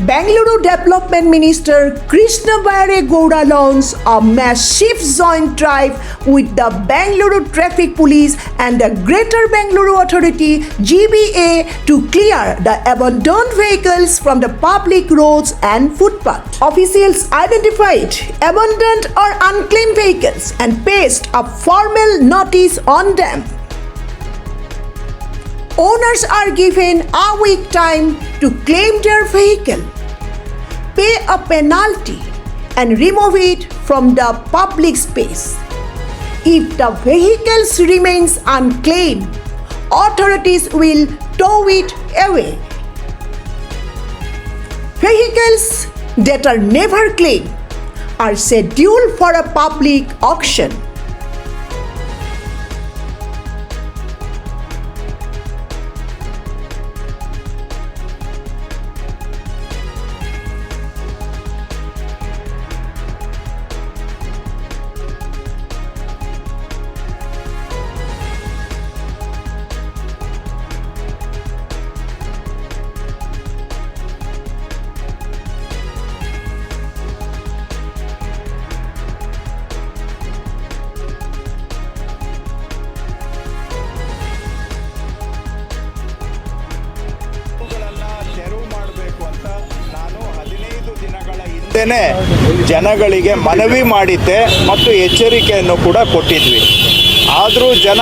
Bengaluru Development Minister Krishna Bairegowda launched a massive joint drive with the Bengaluru Traffic Police and the Greater Bengaluru Authority GBA to clear the abandoned vehicles from the public roads and footpaths. Officials identified abandoned or unclaimed vehicles and pasted a formal notice on them. Owners are given a week time to claim their vehicle, pay a penalty and remove it from the public space. If the vehicles remains unclaimed, authorities will tow it away. Vehicles that are never claimed are scheduled for a public auction. ಜನಗಳಿಗೆ ಮನವಿ ಮಾಡಿದ್ದೆ ಮತ್ತು ಎಚ್ಚರಿಕೆಯನ್ನು ಕೂಡ ಕೊಟ್ಟಿದ್ವಿ. ಆದರೂ ಜನ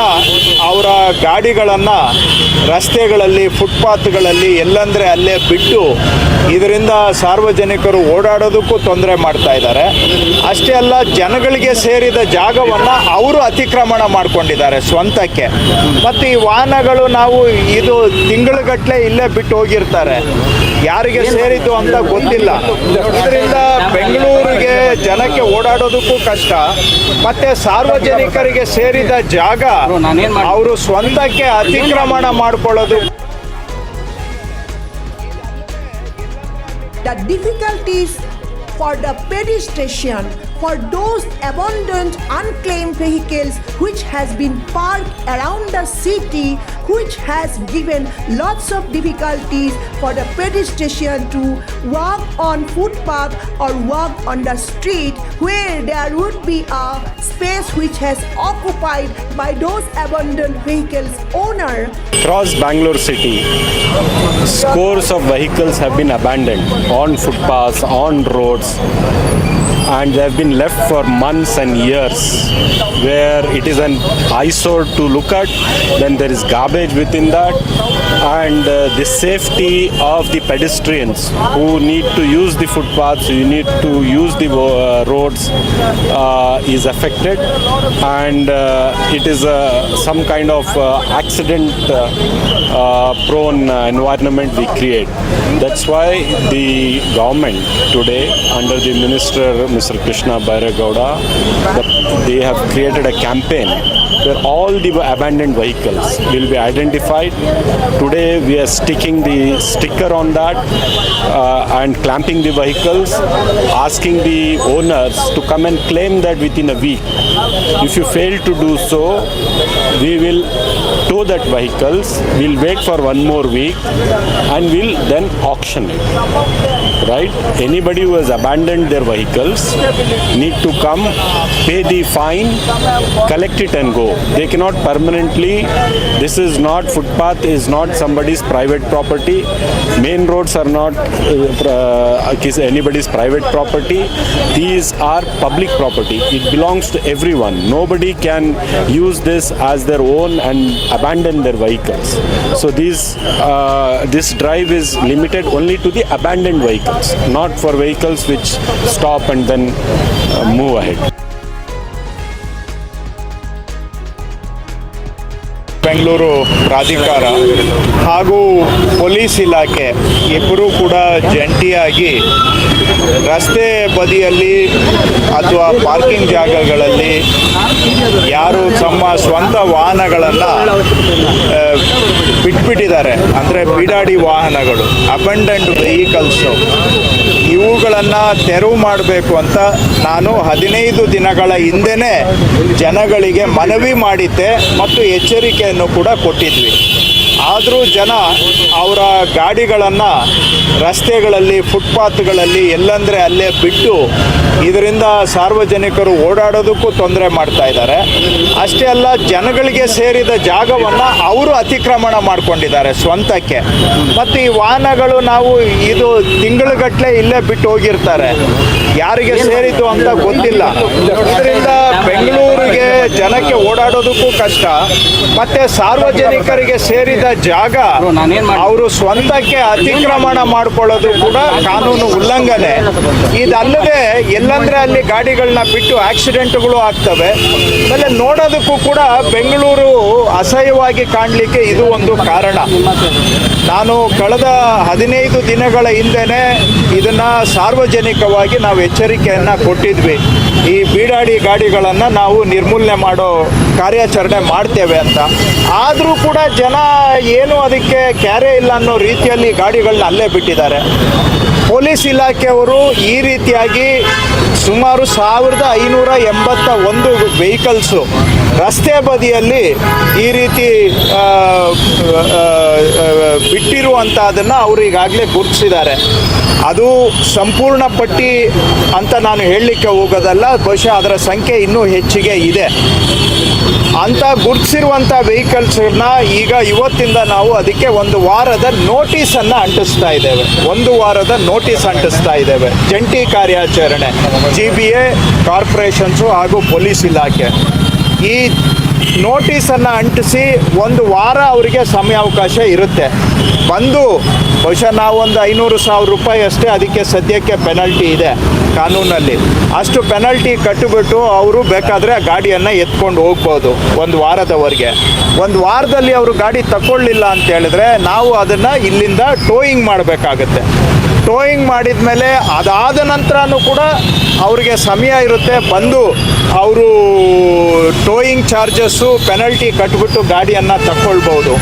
ಅವರ ಗಾಡಿಗಳನ್ನು ರಸ್ತೆಗಳಲ್ಲಿ, ಫುಟ್ಪಾತ್ಗಳಲ್ಲಿ ಎಲ್ಲಂದರೆ ಅಲ್ಲೇ ಬಿಟ್ಟು ಇದರಿಂದ ಸಾರ್ವಜನಿಕರು ಓಡಾಡೋದಕ್ಕೂ ತೊಂದರೆ ಮಾಡ್ತಾ ಇದ್ದಾರೆ. ಅಷ್ಟೇ ಅಲ್ಲ, ಜನಗಳಿಗೆ ಸೇರಿದ ಜಾಗವನ್ನು ಅವರು ಅತಿಕ್ರಮಣ ಮಾಡಿಕೊಂಡಿದ್ದಾರೆ ಸ್ವಂತಕ್ಕೆ. ಮತ್ತು ಈ ವಾಹನಗಳು ನಾವು ಇದು ತಿಂಗಳುಗಟ್ಟಲೆ ಇಲ್ಲೇ ಬಿಟ್ಟು ಹೋಗಿರ್ತಾರೆ, ಯಾರಿಗೆ ಸೇರಿದ್ದು ಅಂತ ಗೊತ್ತಿಲ್ಲ. ಇದರಿಂದ ಬೆಂಗಳೂರಿಗೆ ಜನಕ್ಕೆ ಓಡಾಡೋದಕ್ಕೂ ಕಷ್ಟ, ಮತ್ತೆ ಸಾರ್ವಜನಿಕರಿಗೆ ಸೇರಿದ ಜಾಗ ಅವರು ಸ್ವಂತಕ್ಕೆ ಅತಿಕ್ರಮಣ ಮಾಡಿಕೊಳ್ಳೋದು. The difficulties for the pedestrian, for those abandoned unclaimed vehicles which has been parked around the city, which has given lots of difficulties for the pedestrian to walk on footpath or walk on the street where there would be a space which has occupied by those abandoned vehicles owner. Across Bangalore city, scores of vehicles have been abandoned on footpaths, on roads, and they have been left for months and years, where it is an eyesore to look at. Then there is garbage within that, and the safety of the pedestrians who need to use the footpaths, who need to use the roads is affected, and it is some kind of accident prone environment we create. That's why the government today, under the minister Mr. Krishna Bairegowda, they have created a campaign where all the abandoned vehicles will be identified. Today we are sticking the sticker on that and clamping the vehicles, asking the owners to come and claim that within a week. If you fail to do so, we will tow that vehicles, we'll wait for one more week and we'll then auction it. Right? Anybody who has abandoned their vehicles need to come, pay the fine, collect it and go. They cannot permanently, this is not, footpath is not somebody's private property, main roads are not anybody's private property, these are public property. It belongs to everyone. Nobody can use this as their own and abandon their vehicles. So this drive is limited only to the abandoned vehicles, not for vehicles which stop and then move ahead. Bengaluru ಪ್ರಾಧಿಕಾರ ಹಾಗೂ police ಇಲಾಖೆ ಇಬ್ಬರೂ ಕೂಡ ಜಂಟಿಯಾಗಿ ರಸ್ತೆ ಬದಿಯಲ್ಲಿ ಅಥವಾ parking ಜಾಗಗಳಲ್ಲಿ ಯಾರು ತಮ್ಮ ಸ್ವಂತ ವಾಹನಗಳನ್ನು ಬಿಟ್ಬಿಟ್ಟಿದ್ದಾರೆ, ಅಂದರೆ ಬಿಡಾಡಿ ವಾಹನಗಳು, ಅಬಂಡೆಂಡ್ ವೆಹಿಕಲ್ಸು, ಇವುಗಳನ್ನು ತೆರವು ಮಾಡಬೇಕು ಅಂತ ನಾನು 15 ದಿನಗಳ ಹಿಂದೆನೇ ಜನಗಳಿಗೆ ಮನವಿ ಮಾಡಿದ್ದೆ ಮತ್ತು ಎಚ್ಚರಿಕೆಯನ್ನು ಕೂಡ ಕೊಟ್ಟಿದ್ವಿ. ಆದರೂ ಜನ ಅವರ ಗಾಡಿಗಳನ್ನು ರಸ್ತೆಗಳಲ್ಲಿ, ಫುಟ್ಪಾತ್ಗಳಲ್ಲಿ ಎಲ್ಲಂದರೆ ಅಲ್ಲೇ ಬಿಟ್ಟು ಇದರಿಂದ ಸಾರ್ವಜನಿಕರು ಓಡಾಡೋದಕ್ಕೂ ತೊಂದರೆ ಮಾಡ್ತಾ ಇದ್ದಾರೆ. ಅಷ್ಟೇ ಅಲ್ಲ, ಜನಗಳಿಗೆ ಸೇರಿದ ಜಾಗವನ್ನು ಅವರು ಅತಿಕ್ರಮಣ ಮಾಡಿಕೊಂಡಿದ್ದಾರೆ ಸ್ವಂತಕ್ಕೆ. ಮತ್ತು ಈ ವಾಹನಗಳು ನಾವು ಇದು ತಿಂಗಳುಗಟ್ಟಲೆ ಇಲ್ಲೇ ಬಿಟ್ಟು ಹೋಗಿರ್ತಾರೆ, ಯಾರಿಗೆ ಸೇರಿದ್ದು ಅಂತ ಗೊತ್ತಿಲ್ಲ. ಇದರಿಂದ ಬೆಂಗಳೂರಿಗೆ ಜನಕ್ಕೆ ಓಡಾಡೋದಕ್ಕೂ ಕಷ್ಟ, ಮತ್ತೆ ಸಾರ್ವಜನಿಕರಿಗೆ ಸೇರಿದ ಜಾಗ ಅವರು ಸ್ವಂತಕ್ಕೆ ಅತಿಕ್ರಮಣ ಮಾಡಿಕೊಳ್ಳೋದು ಕೂಡ ಕಾನೂನು ಉಲ್ಲಂಘನೆ. ಇದಲ್ಲದೆ ಎಲ್ಲಂದ್ರೆ ಅಲ್ಲಿ ಗಾಡಿಗಳನ್ನ ಬಿಟ್ಟು ಆಕ್ಸಿಡೆಂಟ್ಗಳು ಆಗ್ತವೆ. ಆಮೇಲೆ ನೋಡೋದಕ್ಕೂ ಕೂಡ ಬೆಂಗಳೂರು ಅಸಹ್ಯವಾಗಿ ಕಾಣಲಿಕ್ಕೆ ಇದು ಒಂದು ಕಾರಣ. ನಾನು ಕಳೆದ 15 ದಿನಗಳ ಹಿಂದೆನೇ ಇದನ್ನ ಸಾರ್ವಜನಿಕವಾಗಿ ನಾವು ಎಚ್ಚರಿಕೆಯನ್ನು ಕೊಟ್ಟಿದ್ವಿ. ಈ ಬೀಡಾಡಿ ಗಾಡಿಗಳನ್ನು ನಾವು ನಿರ್ಮೂಲನೆ ಮಾಡೋ ಕಾರ್ಯಾಚರಣೆ ಮಾಡ್ತೇವೆ ಅಂತ. ಆದರೂ ಕೂಡ ಜನ ಏನು ಅದಕ್ಕೆ ಕ್ಯಾರೆ ಇಲ್ಲ ಅನ್ನೋ ರೀತಿಯಲ್ಲಿ ಗಾಡಿಗಳನ್ನ ಅಲ್ಲೇ ಬಿಟ್ಟಿದ್ದಾರೆ. ಪೊಲೀಸ್ ಇಲಾಖೆಯವರು ಈ ರೀತಿಯಾಗಿ ಸುಮಾರು 1581 ವೆಹಿಕಲ್ಸು ರಸ್ತೆ ಬದಿಯಲ್ಲಿ ಈ ರೀತಿ ಬಿಟ್ಟಿರುವಂಥದ್ದನ್ನು ಅವರು ಈಗಾಗಲೇ ಗುರುತಿಸಿದ್ದಾರೆ. ಅದು ಸಂಪೂರ್ಣ ಪಟ್ಟಿ ಅಂತ ನಾನು ಹೇಳಲಿಕ್ಕೆ ಹೋಗೋದಲ್ಲ, ಬಹುಶಃ ಅದರ ಸಂಖ್ಯೆ ಇನ್ನೂ ಹೆಚ್ಚಿಗೆ ಇದೆ. ಅಂತ ಗುರುತಿಸಿರುವಂಥ ವೆಹಿಕಲ್ಸನ್ನ ಈಗ ಇವತ್ತಿಂದ ನಾವು ಅದಕ್ಕೆ 1 ವಾರದ ನೋಟಿಸನ್ನು ಅಂಟಿಸ್ತಾ ಇದ್ದೇವೆ. 1 ವಾರದ ನೋಟಿಸ್ ಅಂಟಿಸ್ತಾ ಇದ್ದೇವೆ. ಜಂಟಿ ಕಾರ್ಯಾಚರಣೆ GBA, ಕಾರ್ಪೊರೇಷನ್ಸು ಹಾಗೂ ಪೊಲೀಸ್ ಇಲಾಖೆ ಈ ನೋಟಿಸನ್ನು ಅಂಟಿಸಿ 1 ವಾರ ಅವರಿಗೆ ಸಮಯಾವಕಾಶ ಇರುತ್ತೆ. ಬಂದು ಬಹುಶಃ ನಾವೊಂದು 500,000 ರೂಪಾಯಿ ಅಷ್ಟೇ ಅದಕ್ಕೆ ಸದ್ಯಕ್ಕೆ ಪೆನಲ್ಟಿ ಇದೆ ಕಾನೂನಲ್ಲಿ. ಅಷ್ಟು ಪೆನಲ್ಟಿ ಕಟ್ಟಿಬಿಟ್ಟು ಅವರು ಬೇಕಾದರೆ ಆ ಗಾಡಿಯನ್ನು ಎತ್ಕೊಂಡು ಹೋಗ್ಬೋದು 1 ವಾರದವರೆಗೆ. 1 ವಾರದಲ್ಲಿ ಅವರು ಗಾಡಿ ತಗೊಳ್ಳಿಲ್ಲ ಅಂತ ಹೇಳಿದ್ರೆ ನಾವು ಅದನ್ನು ಇಲ್ಲಿಂದ ಟೋಯಿಂಗ್ ಮಾಡಬೇಕಾಗತ್ತೆ. ಟೋಯಿಂಗ್ ಮಾಡಿದ ಮೇಲೆ ಅದಾದ ನಂತರನೂ ಕೂಡ ಅವ್ರಿಗೆ ಸಮಯ ಇರುತ್ತೆ, ಬಂದು ಅವರು ಟೋಯಿಂಗ್ ಚಾರ್ಜಸ್ಸು ಪೆನಲ್ಟಿ ಕಟ್ಬಿಟ್ಟು ಗಾಡಿಯನ್ನು ತಗೊಳ್ಬೋದು.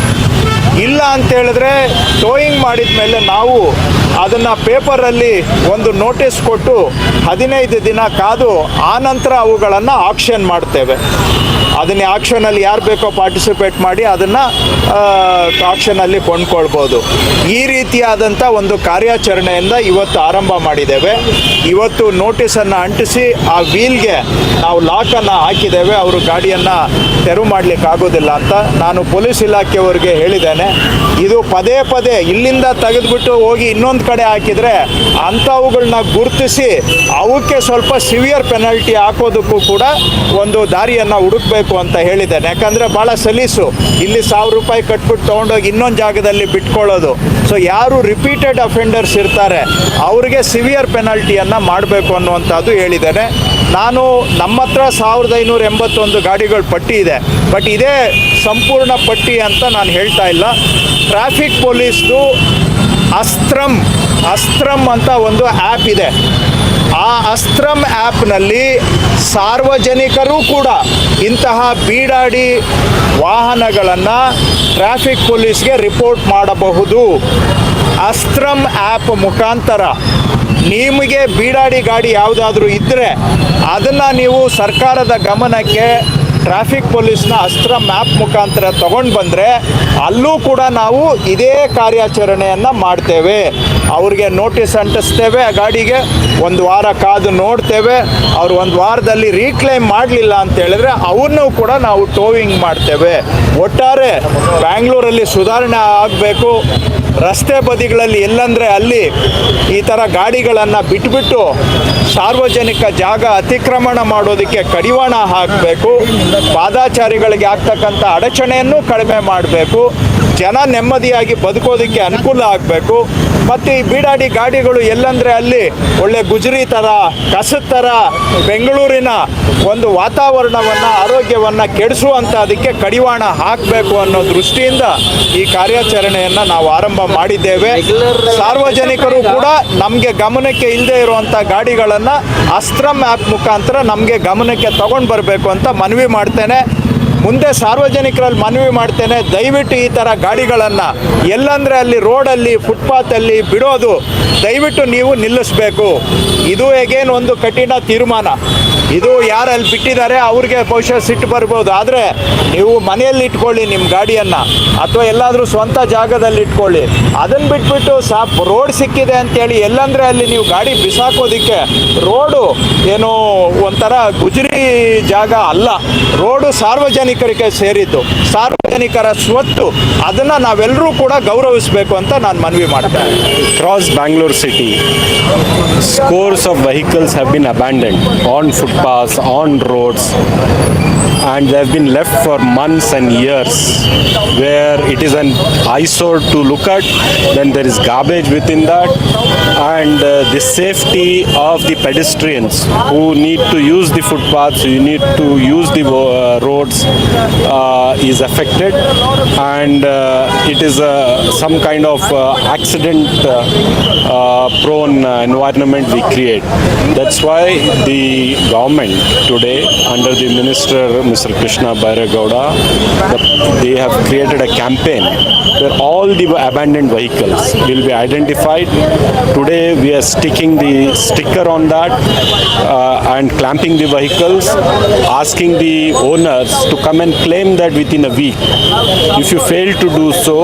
ಇಲ್ಲ ಅಂತೇಳಿದ್ರೆ ಟೋಯಿಂಗ್ ಮಾಡಿದ ಮೇಲೆ ನಾವು ಅದನ್ನು ಪೇಪರಲ್ಲಿ ಒಂದು ನೋಟಿಸ್ ಕೊಟ್ಟು 15 ದಿನ ಕಾದು ಆನಂತರ ಅವುಗಳನ್ನು ಆಕ್ಷನ್ ಮಾಡ್ತೇವೆ. ಅದನ್ನೇ ಆಕ್ಷನಲ್ಲಿ ಯಾರು ಬೇಕೋ ಪಾರ್ಟಿಸಿಪೇಟ್ ಮಾಡಿ ಅದನ್ನು ಆಕ್ಷನಲ್ಲಿ ಕೊಂಡ್ಕೊಳ್ಬೋದು. ಈ ರೀತಿಯಾದಂಥ ಒಂದು ಕಾರ್ಯಾಚರಣೆಯಿಂದ ಇವತ್ತು ಆರಂಭ ಮಾಡಿದ್ದೇವೆ. ಇವತ್ತು ನೋಟಿಸನ್ನು ಅಂಟಿಸಿ ಆ ವೀಲ್ಗೆ ನಾವು ಲಾಕನ್ನು ಹಾಕಿದ್ದೇವೆ. ಅವರು ಗಾಡಿಯನ್ನು ತೆರವು ಮಾಡಲಿಕ್ಕೆ ಆಗೋದಿಲ್ಲ ಅಂತ ನಾನು ಪೊಲೀಸ್ ಇಲಾಖೆಯವರಿಗೆ ಹೇಳಿದ್ದೇನೆ. ಇದು ಪದೇ ಪದೇ ಇಲ್ಲಿಂದ ತೆಗೆದುಬಿಟ್ಟು ಹೋಗಿ ಇನ್ನೊಂದು ಕಡೆ ಹಾಕಿದರೆ ಅಂಥವುಗಳನ್ನ ಗುರುತಿಸಿ ಅವಕ್ಕೆ ಸ್ವಲ್ಪ ಸಿವಿಯರ್ ಪೆನಲ್ಟಿ ಹಾಕೋದಕ್ಕೂ ಕೂಡ ಒಂದು ದಾರಿಯನ್ನು ಹುಡುಕಬೇಕು ಅಂತ ಹೇಳಿದ್ದೇನೆ. ಯಾಕಂದರೆ ಭಾಳ ಸಲೀಸು ಇಲ್ಲಿ 1000 ರೂಪಾಯಿ ಕಟ್ಬಿಟ್ಟು ತೊಗೊಂಡೋಗಿ ಇನ್ನೊಂದು ಜಾಗದಲ್ಲಿ ಬಿಟ್ಕೊಳ್ಳೋದು. ಸೊ ಯಾರು ರಿಪೀಟೆಡ್ ಅಫೆಂಡರ್ಸ್ ಇರ್ತಾರೆ ಅವರಿಗೆ ಸಿವಿಯರ್ ಪೆನಲ್ಟಿಯನ್ನು ಮಾಡಬೇಕು ಅನ್ನುವಂಥದ್ದು ಹೇಳಿದ್ದೇನೆ. ನಾನು ನಮ್ಮ ಹತ್ರ 1581 ಗಾಡಿಗಳ ಪಟ್ಟಿ ಇದೆ, ಬಟ್ ಇದೇ ಸಂಪೂರ್ಣ ಪಟ್ಟಿ ಅಂತ ನಾನು ಹೇಳ್ತಾ ಇಲ್ಲ. ಟ್ರಾಫಿಕ್ ಪೊಲೀಸ್ದು ಅಸ್ತ್ರಮ್ ಅಂತ ಒಂದು ಆ್ಯಪ್ ಇದೆ. ಆ ಅಸ್ತ್ರಮ್ ಆ್ಯಪ್ನಲ್ಲಿ ಸಾರ್ವಜನಿಕರು ಕೂಡ ಇಂತಹ ಬೀಡಾಡಿ ವಾಹನಗಳನ್ನು ಟ್ರಾಫಿಕ್ ಪೊಲೀಸ್ಗೆ ರಿಪೋರ್ಟ್ ಮಾಡಬಹುದು. ಅಸ್ತ್ರಮ್ ಆ್ಯಪ್ ಮುಖಾಂತರ ನಿಮಗೆ ಬೀಡಾಡಿ ಗಾಡಿ ಯಾವುದಾದ್ರೂ ಇದ್ದರೆ ಅದನ್ನು ನೀವು ಸರ್ಕಾರದ ಗಮನಕ್ಕೆ ಟ್ರಾಫಿಕ್ ಪೊಲೀಸ್ನ ಅಸ್ತ್ರಮ್ ಆ್ಯಪ್ ಮುಖಾಂತರ ತಗೊಂಡು ಬಂದರೆ ಅಲ್ಲೂ ಕೂಡ ನಾವು ಇದೇ ಕಾರ್ಯಾಚರಣೆಯನ್ನು ಮಾಡ್ತೇವೆ. ಅವ್ರಿಗೆ ನೋಟಿಸ್ ಅಂಟಿಸ್ತೇವೆ, ಆ ಗಾಡಿಗೆ 1 ವಾರ ಕಾದು ನೋಡ್ತೇವೆ. ಅವ್ರು 1 ವಾರದಲ್ಲಿ ರೀಕ್ಲೈಮ್ ಮಾಡಲಿಲ್ಲ ಅಂತ ಹೇಳಿದ್ರೆ ಅವನ್ನೂ ಕೂಡ ನಾವು ಟೋವಿಂಗ್ ಮಾಡ್ತೇವೆ. ಒಟ್ಟಾರೆ ಬ್ಯಾಂಗ್ಳೂರಲ್ಲಿ ಸುಧಾರಣೆ ಆಗಬೇಕು. ರಸ್ತೆ ಬದಿಗಳಲ್ಲಿ ಎಲ್ಲಂದರೆ ಅಲ್ಲಿ ಈ ಥರ ಗಾಡಿಗಳನ್ನು ಬಿಟ್ಬಿಟ್ಟು ಸಾರ್ವಜನಿಕ ಜಾಗ ಅತಿಕ್ರಮಣ ಮಾಡೋದಕ್ಕೆ ಕಡಿವಾಣ ಹಾಕಬೇಕು. ಪಾದಾಚಾರಿಗಳಿಗೆ ಆಗ್ತಕ್ಕಂಥ ಅಡಚಣೆಯನ್ನು ಕಡಿಮೆ ಮಾಡಬೇಕು. ಜನ ನೆಮ್ಮದಿಯಾಗಿ ಬದುಕೋದಕ್ಕೆ ಅನುಕೂಲ ಆಗಬೇಕು. ಮತ್ತು ಈ ಬೀಡಾಡಿ ಗಾಡಿಗಳು ಎಲ್ಲಂದರೆ ಅಲ್ಲಿ ಒಳ್ಳೆ ಗುಜರಿ ಥರ, ಕಸದ ಥರ ಬೆಂಗಳೂರಿನ ಒಂದು ವಾತಾವರಣವನ್ನು, ಆರೋಗ್ಯವನ್ನು ಕೆಡಿಸುವಂಥದಕ್ಕೆ ಕಡಿವಾಣ ಹಾಕಬೇಕು ಅನ್ನೋ ದೃಷ್ಟಿಯಿಂದ ಈ ಕಾರ್ಯಾಚರಣೆಯನ್ನು ನಾವು ಆರಂಭ ಮಾಡಿದ್ದೇವೆ. ಸಾರ್ವಜನಿಕರು ಕೂಡ ನಮಗೆ ಗಮನಕ್ಕೆ ಇಲ್ಲದೆ ಇರುವಂಥ ಗಾಡಿಗಳನ್ನು ಅಸ್ತ್ರಮ್ ಆ್ಯಪ್ ಮುಖಾಂತರ ನಮಗೆ ಗಮನಕ್ಕೆ ತಗೊಂಡು ಬರಬೇಕು ಅಂತ ಮನವಿ ಮಾಡ್ತೇನೆ. ಮುಂದೆ ಸಾರ್ವಜನಿಕರಲ್ಲಿ ಮನವಿ ಮಾಡ್ತೇನೆ, ದಯವಿಟ್ಟು ಈ ಥರ ಗಾಡಿಗಳನ್ನು ಎಲ್ಲಂದರೆ ಅಲ್ಲಿ ರೋಡಲ್ಲಿ, ಫುಟ್ಪಾತಲ್ಲಿ ಬಿಡೋದು ದಯವಿಟ್ಟು ನೀವು ನಿಲ್ಲಿಸಬೇಕು. ಇದು ಹೇಗೇನು ಒಂದು ಕಠಿಣ ತೀರ್ಮಾನ. ಇದು ಯಾರು ಅಲ್ಲಿ ಬಿಟ್ಟಿದ್ದಾರೆ ಅವ್ರಿಗೆ ಬಹುಶಃ ಸಿಟ್ಟು ಬರ್ಬೋದು. ಆದರೆ ನೀವು ಮನೆಯಲ್ಲಿ ಇಟ್ಕೊಳ್ಳಿ ನಿಮ್ಮ ಗಾಡಿಯನ್ನು, ಅಥವಾ ಎಲ್ಲಾದರೂ ಸ್ವಂತ ಜಾಗದಲ್ಲಿ ಇಟ್ಕೊಳ್ಳಿ. ಅದನ್ನು ಬಿಟ್ಬಿಟ್ಟು ರೋಡ್ ಸಿಕ್ಕಿದೆ ಅಂತೇಳಿ ಎಲ್ಲಂದರೆ ಅಲ್ಲಿ ನೀವು ಗಾಡಿ ಬಿಸಾಕೋದಕ್ಕೆ, ರೋಡು ಏನು ಒಂಥರ ಗುಜರಿ ಜಾಗ ಅಲ್ಲ, ರೋಡು ಸಾರ್ವಜನಿಕರಿಗೆ ಸೇರಿದ್ದು, ಸಾರ್ವಜನಿಕರ ಸ್ವತ್ತು. ಅದನ್ನು ನಾವೆಲ್ಲರೂ ಕೂಡ ಗೌರವಿಸಬೇಕು ಅಂತ ನಾನು ಮನವಿ ಮಾಡ್ತೇನೆ. Across Bangalore city, scores of vehicles have been abandoned on footpaths, on roads, and they have been left for months and years, where it is an eyesore to look at. Then there is garbage within that, and the safety of the pedestrians who need to use the footpaths, who need to use the roads, is affected, and it is some kind of accident prone environment we create. That's why the government today, under the minister Mr. Krishna Bairagowda, they have created a campaign where all the abandoned vehicles will be identified. Today we are sticking the sticker on that and clamping the vehicles, asking the owners to come and claim that within a week. If you fail to do so,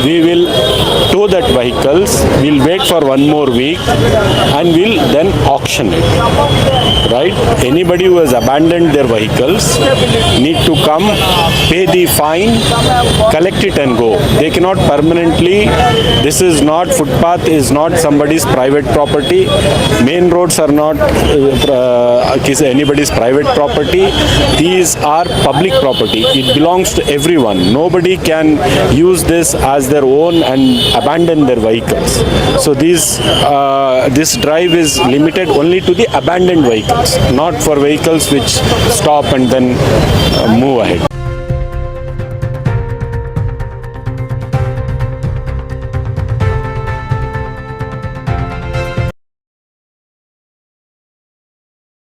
we will tow that vehicles, we'll wait for one more week, and we'll then auction it. Right? Anybody who has abandoned their vehicles need to come, pay the fine, collect it and go. They cannot permanently, this is not, footpath is not somebody's private property. Main roads are not anybody's private property. These are public property. It belongs to everyone. Nobody can use this as their own and abandon their vehicles. So this drive is limited only to the abandoned vehicles, not for vehicles which stop and then move ahead.